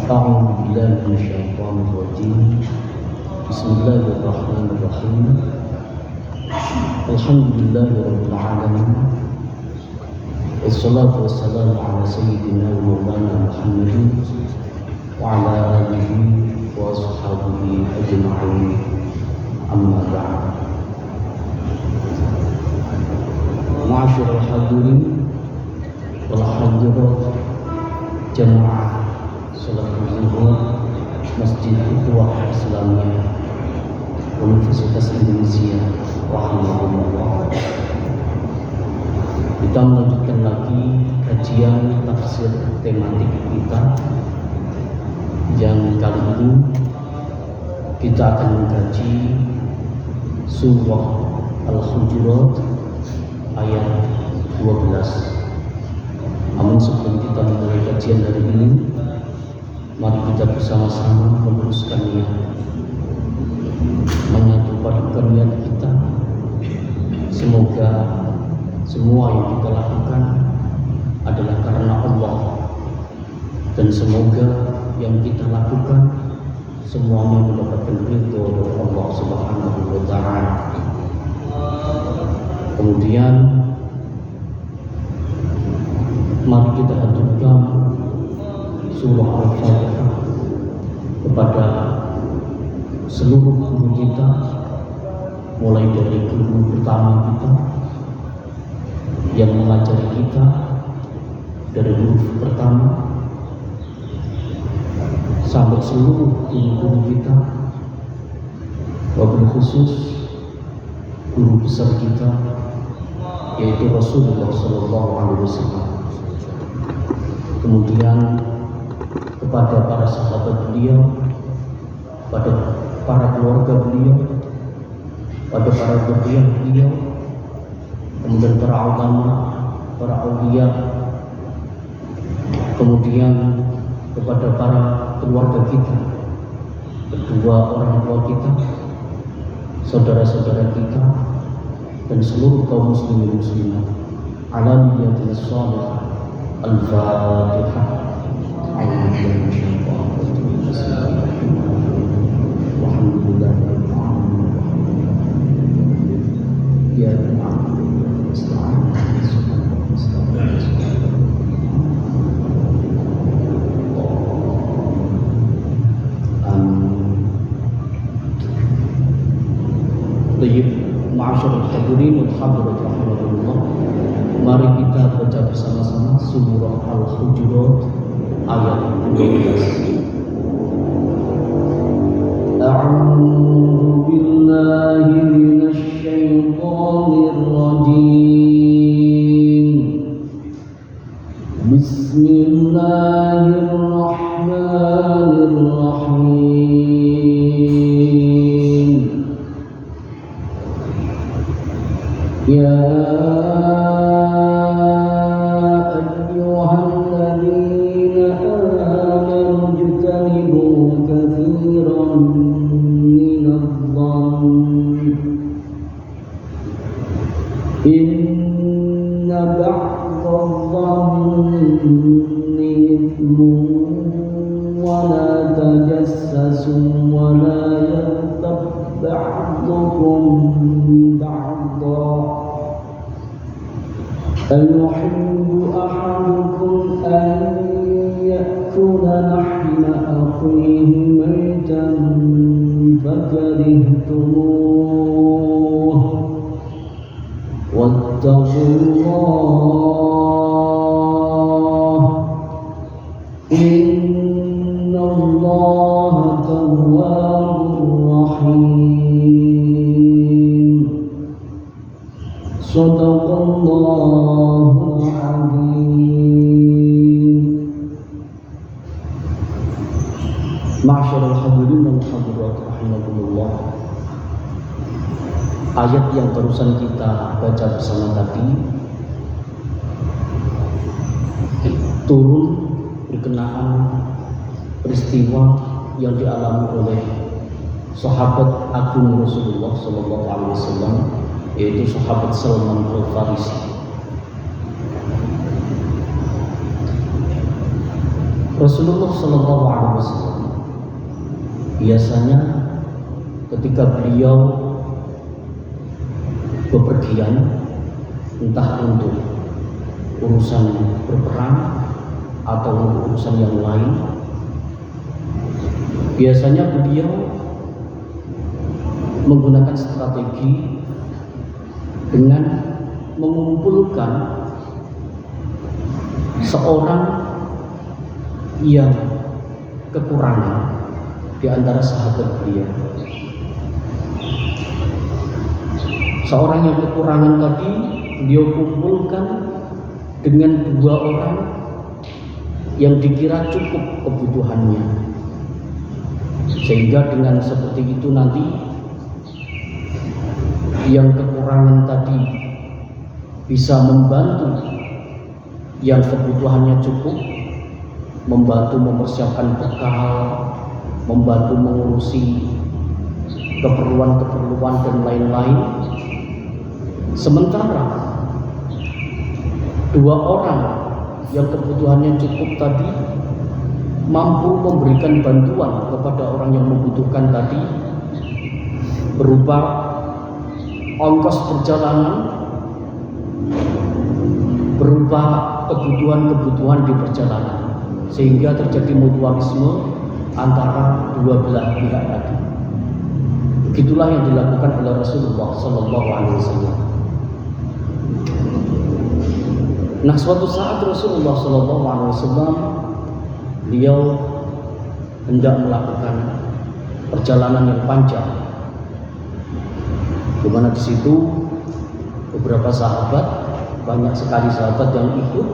أعوذ بالله من الشيطان الرجيم. بسم الله الرحمن الرحيم. الحمد لله رب العالمين، والصلاة والسلام على سيدنا ومولانا محمد وعلى آله وأصحابه أجمعين. أما بعد. معاشر الحاضرين والحاضرات jamaah salat zuhur Masjid Ukhuwah Islamiyah Universitas Indonesia rahimahullah. Kita melanjutkan lagi kajian tafsir tematik kita, yang kali ini kita akan mengkaji surah Al-Hujurat ayat 12. Namun sebelum kita memulai kajian hari ini, mari kita bersama-sama meluruskan niat, menyatukan niat kita. Semoga semua yang kita lakukan adalah karena Allah, dan semoga yang kita lakukan semuanya mendapatkan ridho dari Allah Subhanahu wa Ta'ala. Kemudian mari kita haturkan surah Al-Fatihah kepada seluruh guru kita, mulai dari guru pertama kita yang mengajari kita dari huruf pertama sampai seluruh guru-guru kita, wabil khusus guru besar kita yaitu Rasulullah SAW. Kemudian kepada para sahabat beliau, pada para keluarga beliau, pada para zuriyah beliau, kemudian para ulama, para aulia, kemudian kepada para keluarga kita, kedua orang tua kita, saudara-saudara kita, dan seluruh kaum muslimin muslimat. Ala niyatil shalihah. Al-Fatihah. Ma'asyarul hadirin wal hadirat rahimakumullah. Mari kita baca bersama-sama surah Al-Hujurat ayat 12. A'udzu billahi minasy syaithanir rajim. Bismillahirrahmanirrahim. Ya أيحب أحدكم أن يأكل لحم أخيه ميتا فكرهتموه واتقوا الله إن الله تواب رحيم. صدق الله العظيم. Ma'asyarul hadirin wal hadirat rahimakumullah. Ayat yang barusan kita baca bersama tadi turun berkenaan peristiwa yang dialami oleh sahabat agung Rasulullah SAW, yaitu sahabat Salman Al-Farisi. Rasulullah Shallallahu Alaihi Wasallam biasanya ketika beliau bepergian, entah untuk urusan berperang atau untuk urusan yang lain, biasanya beliau menggunakan strategi dengan mengumpulkan seorang yang kekurangan di antara sahabat beliau. Seorang yang kekurangan tadi beliau kumpulkan dengan 2 orang yang dikira cukup kebutuhannya, sehingga dengan seperti itu nanti yang kekurangan tadi bisa membantu yang kebutuhannya cukup, membantu mempersiapkan bekal, membantu mengurusi keperluan-keperluan dan lain-lain. Sementara 2 orang yang kebutuhannya cukup tadi mampu memberikan bantuan kepada orang yang membutuhkan tadi berupa ongkos perjalanan, berupa kebutuhan-kebutuhan di perjalanan, sehingga terjadi mutualisme antara 2 belah pihak tadi. Begitulah yang dilakukan oleh Rasulullah Sallallahu Alaihi Wasallam. Nah, suatu saat Rasulullah Sallallahu Alaihi Wasallam beliau hendak melakukan perjalanan yang panjang, di mana di situ beberapa sahabat, banyak sekali sahabat yang ikut.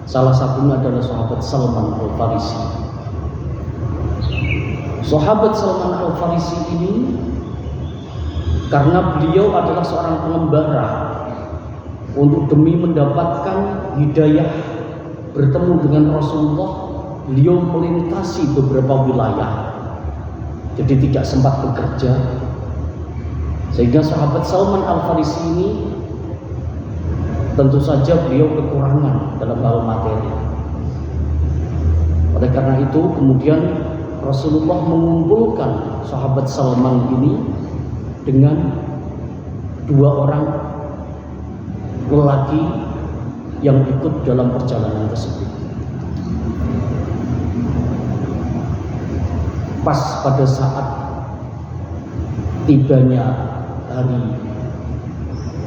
Salah satunya adalah sahabat Salman Al-Farisi. Sahabat Salman Al-Farisi ini karena beliau adalah seorang pengembara, untuk demi mendapatkan hidayah bertemu dengan Rasulullah, beliau melintasi beberapa wilayah, jadi tidak sempat bekerja. Sehingga sahabat Salman Al-Farisi ini tentu saja beliau kekurangan dalam hal materi. Oleh karena itu kemudian Rasulullah mengumpulkan sahabat Salman ini dengan 2 orang lelaki yang ikut dalam perjalanan tersebut. Pas pada saat tibanya hari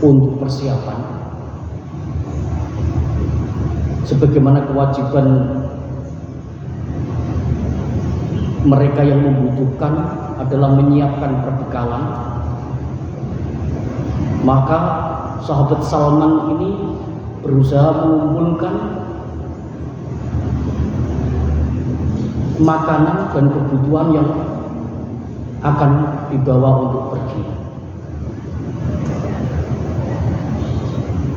untuk persiapan, sebagaimana kewajiban mereka yang membutuhkan adalah menyiapkan perbekalan, maka sahabat Salman ini berusaha mengumpulkan makanan dan kebutuhan yang akan dibawa untuk pergi.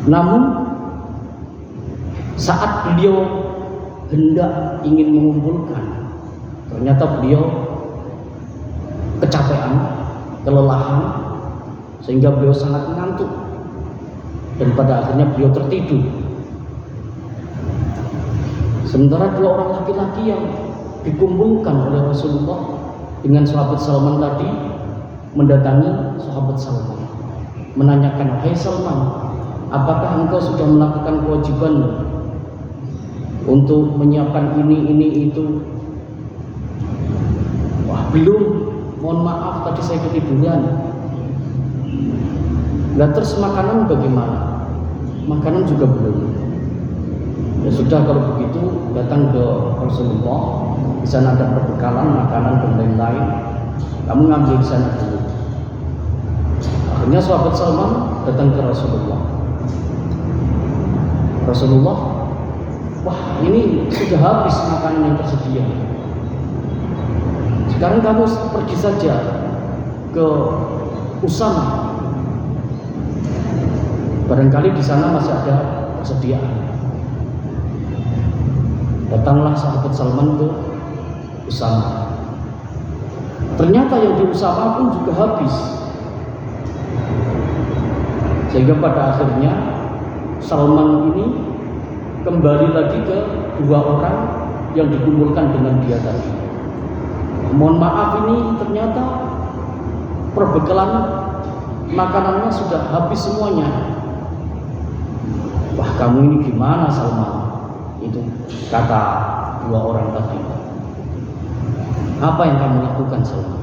Namun saat beliau hendak ingin mengumpulkan, ternyata beliau kecapean, kelelahan, sehingga beliau sangat ngantuk dan pada akhirnya beliau tertidur. Sementara 2 orang laki-laki yang dikumpulkan oleh Rasulullah dengan sahabat Salman tadi mendatangi sahabat Salman, menanyakan, "Hai Salman, apakah engkau sudah melakukan kewajiban untuk menyiapkan ini, itu?" "Wah, belum, mohon maaf, tadi saya ketiduran." "Lah terus makanan bagaimana?" "Makanan juga belum." "Ya sudah, kalau begitu datang ke Rasulullah, di sana ada perbekalan, makanan dan lain-lain, kamu ngambil di sana dulu." Akhirnya sahabat Salman datang ke Rasulullah. "Rasulullah, wah ini sudah habis makanan yang tersedia. Sekarang kamu pergi saja ke Usama, barangkali di sana masih ada persediaan." Datanglah sahabat Salman ke Usama. Ternyata yang di Usama pun juga habis. Sehingga pada akhirnya Salman ini kembali lagi ke 2 orang yang dikumpulkan dengan dia tadi. Mohon maaf, ini ternyata perbekalan makanannya sudah habis semuanya. Wah, kamu ini gimana Salman? Itu kata dua orang tadi. Apa yang kamu lakukan Salman?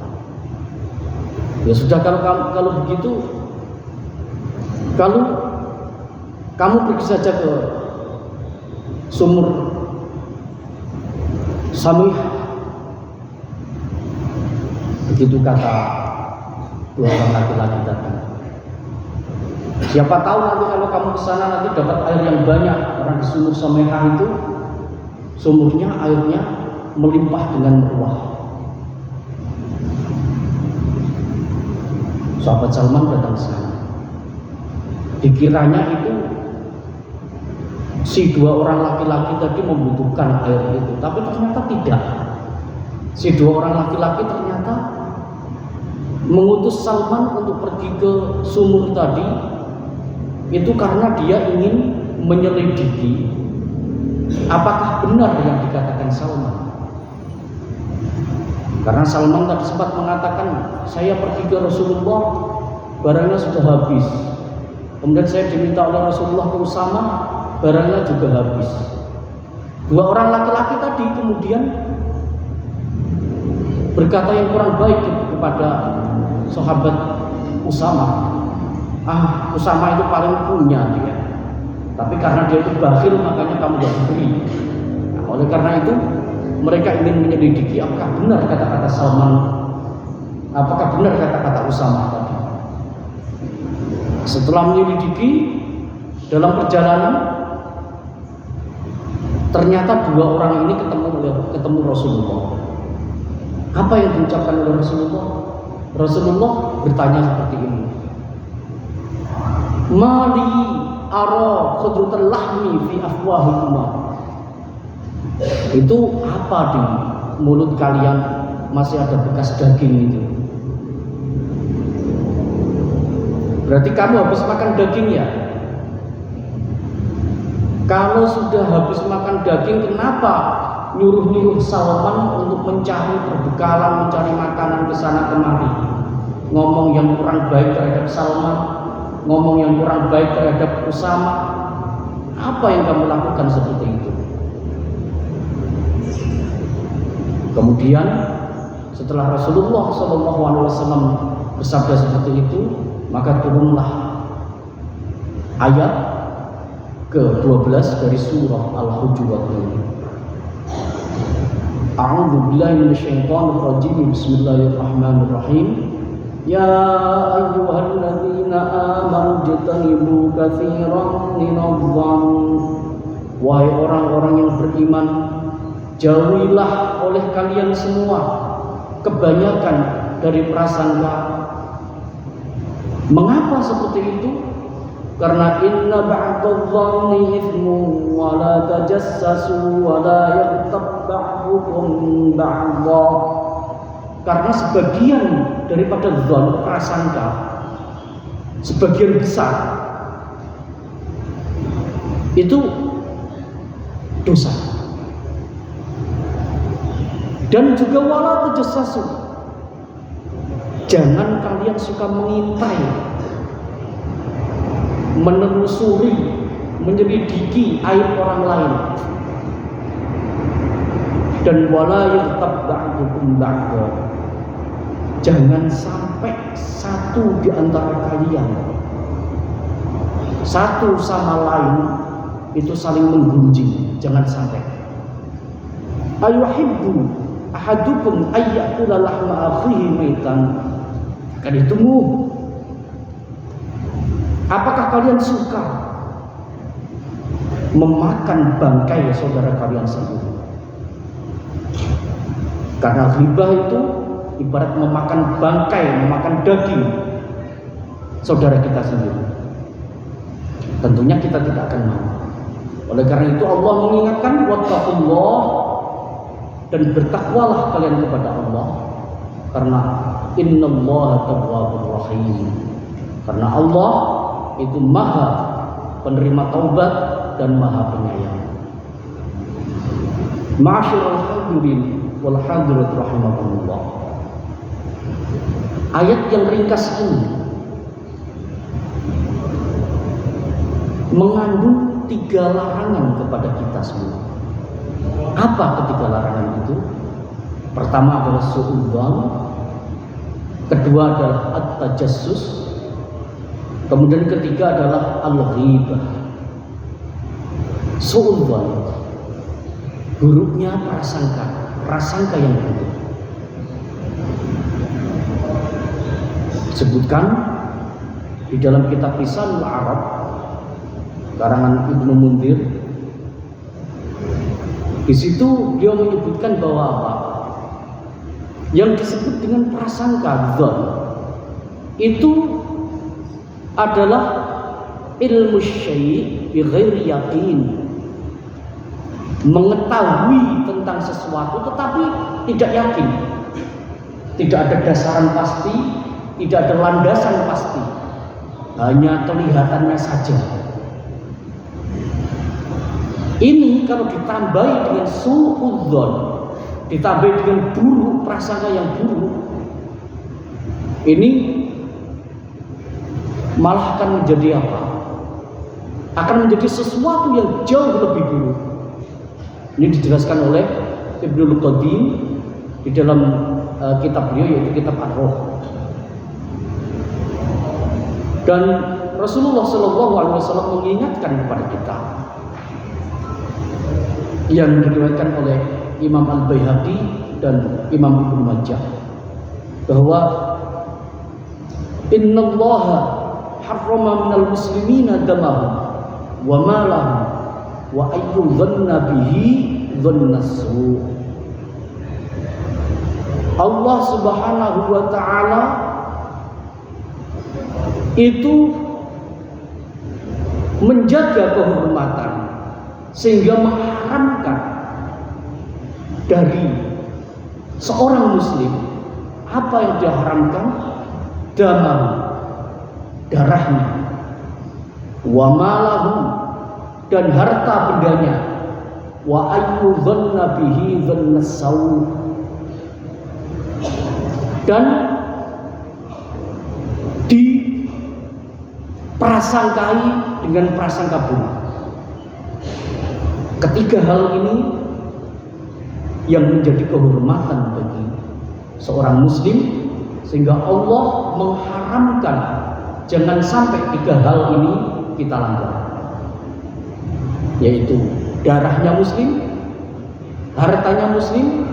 Ya sudah, kalau begitu, kalau kamu pergi saja ke sumur Samih. Begitu kata dua orang laki-laki tadi. Siapa tahu nanti kalau kamu ke sana nanti dapat air yang banyak. Karena di sumur Samihah itu sumurnya airnya melimpah dengan meruah. Sahabat Salman datang ke sana. Dikiranya itu si dua orang laki-laki tadi membutuhkan air itu, tapi ternyata tidak. Si dua orang laki-laki ternyata mengutus Salman untuk pergi ke sumur tadi itu karena dia ingin menyelidiki apakah benar yang dikatakan Salman. Karena Salman tadi sempat mengatakan, saya pergi ke Rasulullah, barangnya sudah habis. Kemudian saya diminta oleh Rasulullah ke Usama, barangnya juga habis. Dua orang laki-laki tadi kemudian berkata yang kurang baik kepada sahabat Usama. Usama itu paling punya dia, tapi karena dia itu bakhil makanya kamu gak beri. Oleh karena itu mereka ingin menyelidiki apakah benar kata-kata Salman, apakah benar kata-kata Usama tadi. Setelah menyelidiki dalam perjalanan, ternyata dua orang ini ketemu Rasulullah. Apa yang diucapkan oleh Rasulullah? Rasulullah bertanya seperti ini. Mali ara khudrutal lahmi fi afwahikuma. Itu apa di mulut kalian masih ada bekas daging itu? Berarti kamu habis makan daging ya? Kalau sudah habis makan daging, kenapa nyuruh-nyuruh Salman untuk mencari perbekalan, mencari makanan ke sana kemari? Ngomong yang kurang baik terhadap Salman, ngomong yang kurang baik terhadap Usama. Apa yang kamu lakukan seperti itu? Kemudian setelah Rasulullah SAW bersabda seperti itu, maka turunlah ayat ke-12 dari surah Al-Hujurat ini. A'udzu billahi minasyaitonir rajim. Bismillahirrahmanirrahim. Ya ayyuhalladzina amanu jtanibu katsiran minadh-dhann. Wahai orang-orang yang beriman, jauhilah oleh kalian semua kebanyakan dari prasangka. Mengapa seperti itu? Karena inna ba'dadh-dhanni ithmun wa la tajassasu wa la yaghtab ba'dukum ba'dha. Karena sebagian daripada dzan, prasangka, sebagian besar itu dosa. Dan juga wala tajassasu. Jangan kalian suka mengintai, menelusuri, menyelidiki aib orang lain. Dan wala yaghtab ba'dukum ba'dha. Jangan sampai satu di antara kalian satu sama lain itu saling menggunjing. Jangan sampai. Ayuhibbu ahadukum ayyakula lahma akhihi maitan. Akan ditunggu. Apakah kalian suka memakan bangkai saudara kalian sendiri? Karena ghibah itu ibarat memakan bangkai, memakan daging saudara kita sendiri. Tentunya kita tidak akan mau. Oleh karena itu Allah mengingatkan wattaqullah, dan bertakwalah kalian kepada Allah, karena innallaha tawwabur rahim. Karena Allah itu maha penerima taubat dan maha penyayang. Ma'asyiral hadirin wal hadirat rahimakumullah. Ayat yang ringkas ini mengandung 3 larangan kepada kita semua. Apa ketiga larangan itu? Pertama adalah su'udzon, kedua adalah at-tajassus, kemudian ketiga adalah al-ghibah. Su'udzon, buruknya prasangka yang buruk. Disebutkan di dalam kitab Lisanul Arab karangan Ibnu Munzir. Di situ dia menyebutkan bahwa apa? Yang disebut dengan prasangka dzan itu adalah ilmu syai' bi ghairi yaqin. Mengetahui tentang sesuatu tetapi tidak yakin. Tidak ada dasaran pasti, tidak ada landasan pasti. Hanya kelihatannya saja. Ini kalau ditambahi dengan su'udzon, ditambahi dengan buruk, prasangka yang buruk, ini malah akan menjadi apa? Akan menjadi sesuatu yang jauh lebih buruk. Ini dijelaskan oleh Ibnul Qadim di dalam kitab beliau, yaitu kitab Ar-Ruh. Dan Rasulullah SAW mengingatkan kepada kita yang diriwayatkan oleh Imam Al-Baihaqi dan Imam Ibnu Majah bahwa innallaha harrama minal muslimina damahum wa malahum wa ayyudhanna bihi dhannasu. Allah Subhanahu wa ta'ala itu menjaga kehormatan sehingga mengharamkan dari seorang muslim apa yang diharamkan, darahnya, wa malahu, dan harta bendanya, wa ayyudhanna bihi dhannasu, dan diprasangkai dengan prasangka buruk. Ketiga hal ini yang menjadi kehormatan bagi seorang muslim, sehingga Allah mengharamkan jangan sampai 3 hal ini kita langgar, yaitu darahnya muslim, hartanya muslim,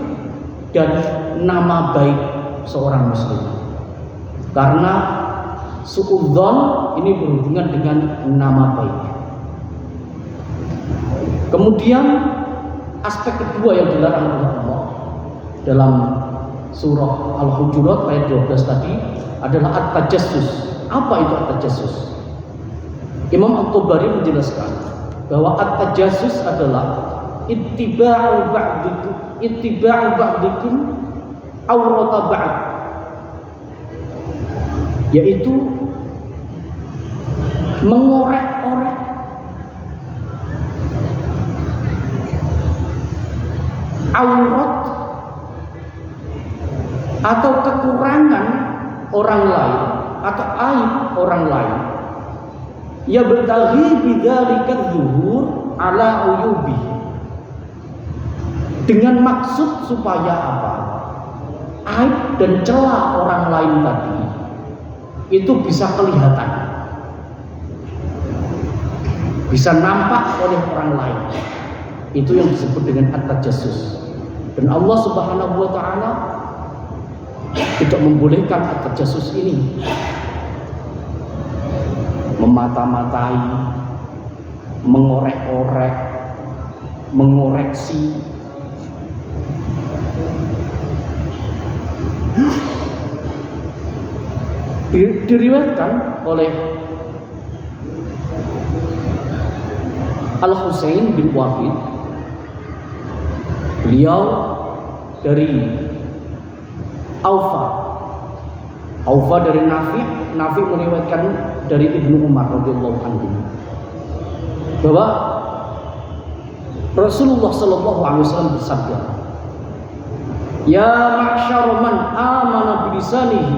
dan nama baik seorang muslim. Karena su'udzon ini berhubungan dengan nama baik. Kemudian aspek kedua yang dilarang oleh Allah dalam surah Al-Hujurat ayat 12 tadi adalah at-tajassus. Apa itu at-tajassus? Imam At-Tabari menjelaskan bahwa at-tajassus adalah ittiba'u ba'dikum awrata ba'd, yaitu mengorek-orek aurat atau kekurangan orang lain atau aib orang lain, ya bertaghi bidzalika zuhur ala uyubi, dengan maksud supaya apa? Aib dan celah orang lain tadi itu bisa kelihatan, bisa nampak oleh orang lain. Itu yang disebut dengan at-tajassus. Dan Allah Subhanahu wa ta'ala tidak membolehkan at-tajassus ini, memata-matai, mengorek-orek, mengoreksi. Diriwayatkan oleh Al-Husain bin Wahid, beliau dari Aufa dari Nafi meriwayatkan dari Ibnu Umar radhiyallahu anhu bahwa Rasulullah sallallahu alaihi wasallam bersabda, "Ya ma'syar man amana bilisanihi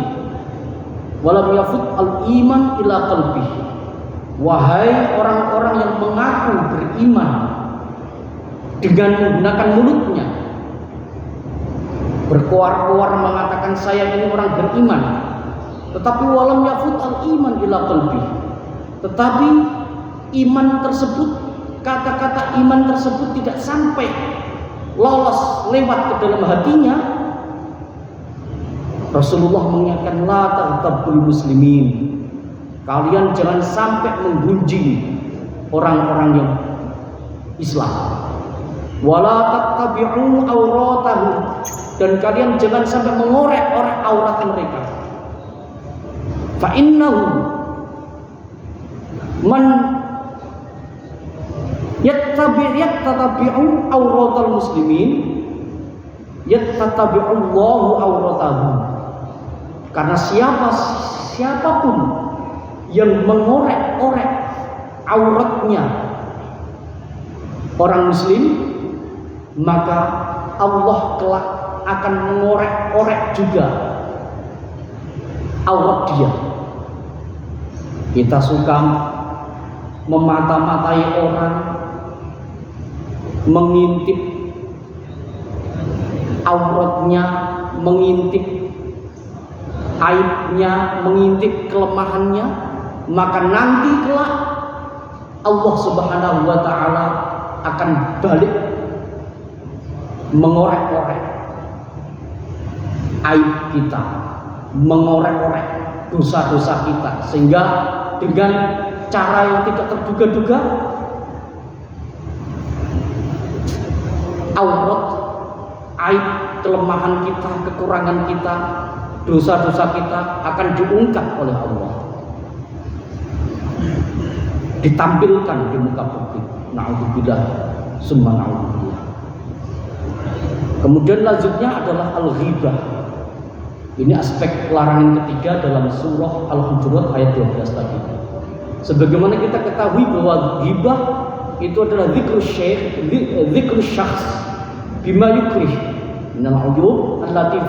wa lam yafut al-iman ila qalbihi." Wahai orang-orang yang mengaku beriman dengan menggunakan mulutnya, berkoar-koar mengatakan saya ini orang beriman, tetapi walam yafut al-iman ila qalbihi, tetapi iman tersebut, kata-kata iman tersebut tidak sampai lolos lewat ke dalam hatinya. Rasulullah mengingatkan, la taghtabul muslimin, kalian jangan sampai menggunjing orang-orang yang Islam. Wala tattabi'u auratahu, dan kalian jangan sampai mengorek-orek aurat mereka. Fa innahu man yattabi'u auratal muslimin yattabi'u Allahu auratahu. Karena siapapun yang mengorek-orek auratnya orang muslim, maka Allah kelak akan mengorek-orek juga aurat dia. Kita suka memata-matai orang, mengintip auratnya, mengintip aibnya, mengintip kelemahannya, maka nanti kelak Allah Subhanahu wa ta'ala akan balik mengorek-orek aib kita, mengorek-orek dosa-dosa kita, sehingga dengan cara yang tidak terduga-duga aurat, aib, kelemahan kita, kekurangan kita, dosa-dosa kita akan diungkap oleh Allah, ditampilkan di muka publik. Na'udzubillah, summa na'udzubillah. Kemudian lanjutnya adalah al-ghibah. Ini aspek larangan ketiga dalam surah Al-Hujurat ayat 12 tadi. Sebagaimana kita ketahui bahwa ghibah itu adalah dzikru syakhs bima yukrih minal uyub allati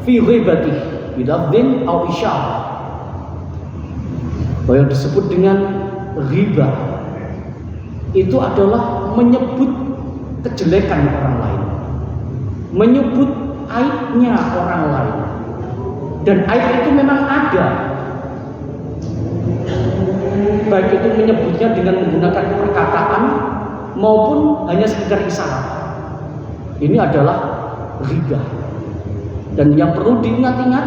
fi ghibatihi bilafdin aw isyarah. Bahwa yang disebut dengan ghibah itu adalah menyebut kejelekan orang lain, menyebut aibnya orang lain, dan aib itu memang ada, baik itu menyebutnya dengan menggunakan perkataan maupun hanya sekedar isyarat. Ini adalah ghibah. Dan yang perlu diingat-ingat,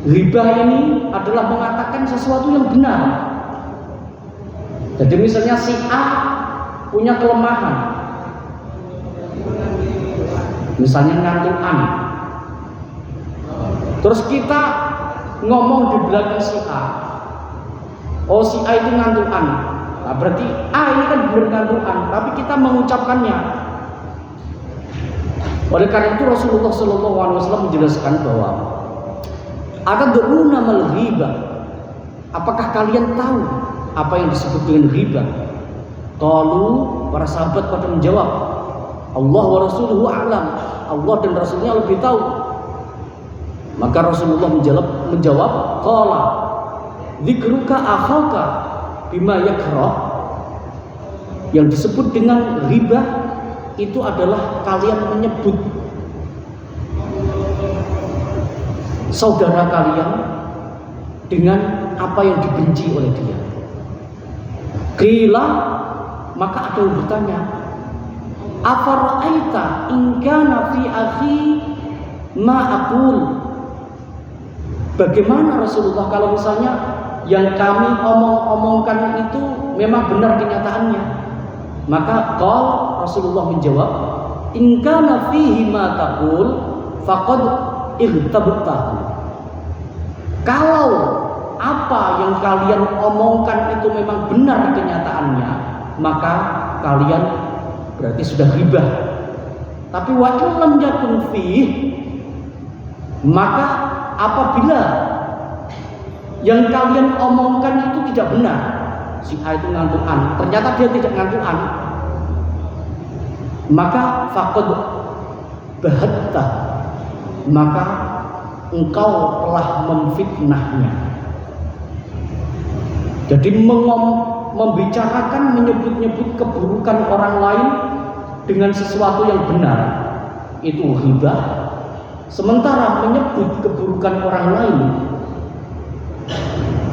ghibah ini adalah mengatakan sesuatu yang benar. Jadi misalnya si A punya kelemahan, misalnya ngantukan, terus kita ngomong di belakang si A, oh si A itu ngantukan, nah, berarti A ini kan benar ngantukan, tapi kita mengucapkannya. Oleh karena itu Rasulullah SAW menjelaskan bahwa atadruna mal ghibah, apakah kalian tahu apa yang disebut dengan ghibah? Qalu, para sahabat pada menjawab, Allah wa rasuluhu a'lam, Allah dan Rasulnya lebih tahu. Maka Rasulullah menjawab, qala dzikruka akhaka bima yakrah. Yang disebut dengan ghibah itu adalah kalian menyebut saudara kalian dengan apa yang dibenci oleh dia. Qila, maka ada yang bertanya, afara'aita in kana fi akhi ma aqul. Bagaimana Rasulullah kalau misalnya yang kami omong-omongkan itu memang benar kenyataannya? Maka Rasulullah menjawab, in kana fihi ma taqul faqad irtabtahu. Kalau apa yang kalian omongkan itu memang benar kenyataannya, maka kalian berarti sudah ghibah. Tapi wa illam yakun fihi, maka apabila yang kalian omongkan itu tidak benar, si A itu ngantuk-an, ternyata dia tidak ngantuk-an, maka faqad bahatta, maka engkau telah memfitnahnya. Jadi membicarakan, menyebut-nyebut keburukan orang lain dengan sesuatu yang benar itu ghibah, sementara menyebut keburukan orang lain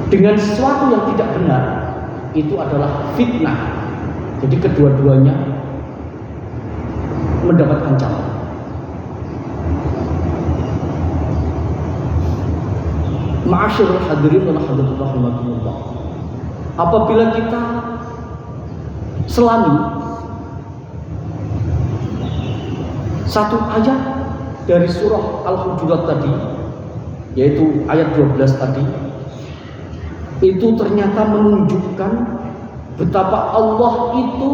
dengan sesuatu yang tidak benar itu adalah fitnah. Jadi kedua-duanya mendapat ancaman. Ma'asyiral hadirin wal hadirat rahimakumullah. Apabila kita selami satu ayat dari surah Al-Hujurat tadi, yaitu ayat 12 tadi, itu ternyata menunjukkan betapa Allah itu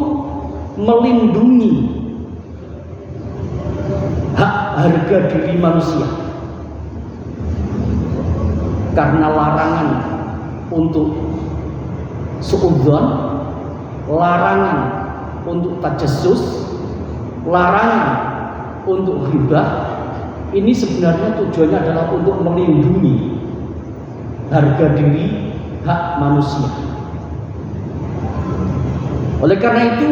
melindungi hak harga diri manusia karena larangan untuk suudzon, larangan untuk tajassus, larangan untuk ghibah. Ini sebenarnya tujuannya adalah untuk melindungi harga diri, hak manusia. Oleh karena itu,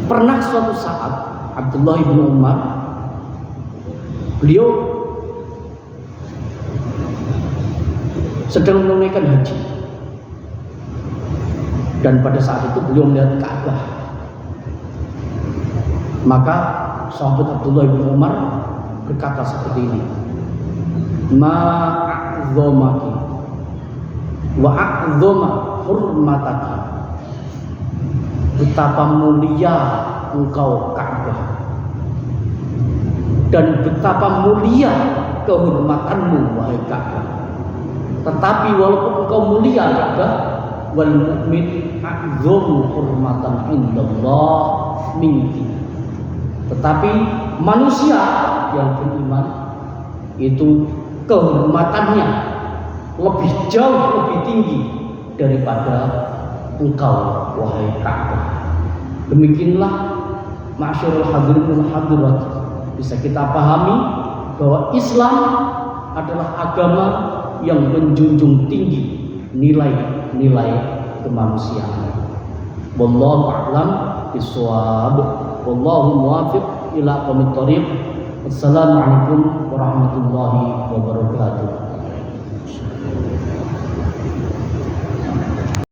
pernah suatu saat Abdullah bin Umar, beliau sedang menunaikan haji, dan pada saat itu beliau melihat Ka'bah. Maka sahabat Abdullah bin Umar berkata seperti ini, ma'a'zomaki wa'a'zoma hurmataki, betapa mulia engkau Ka'bah dan betapa mulia kehormatanmu wahai Ka'bah. Tetapi walaupun engkau mulia Ka'bah, wal mu'min a'dzamu hurmatan indallah minki, tetapi manusia yang beriman itu kehormatannya lebih jauh lebih tinggi daripada engkau wahai Ka'bah. Demikianlah ma'asyiral hadirin wal hadirat, bisa kita pahami bahwa Islam adalah agama yang menjunjung tinggi nilai-nilai kemanusiaan. Wallahu a'lam bishawab. Wallahu muwaffiq ila aqwamit thoriq. Assalamualaikum warahmatullahi wabarakatuh.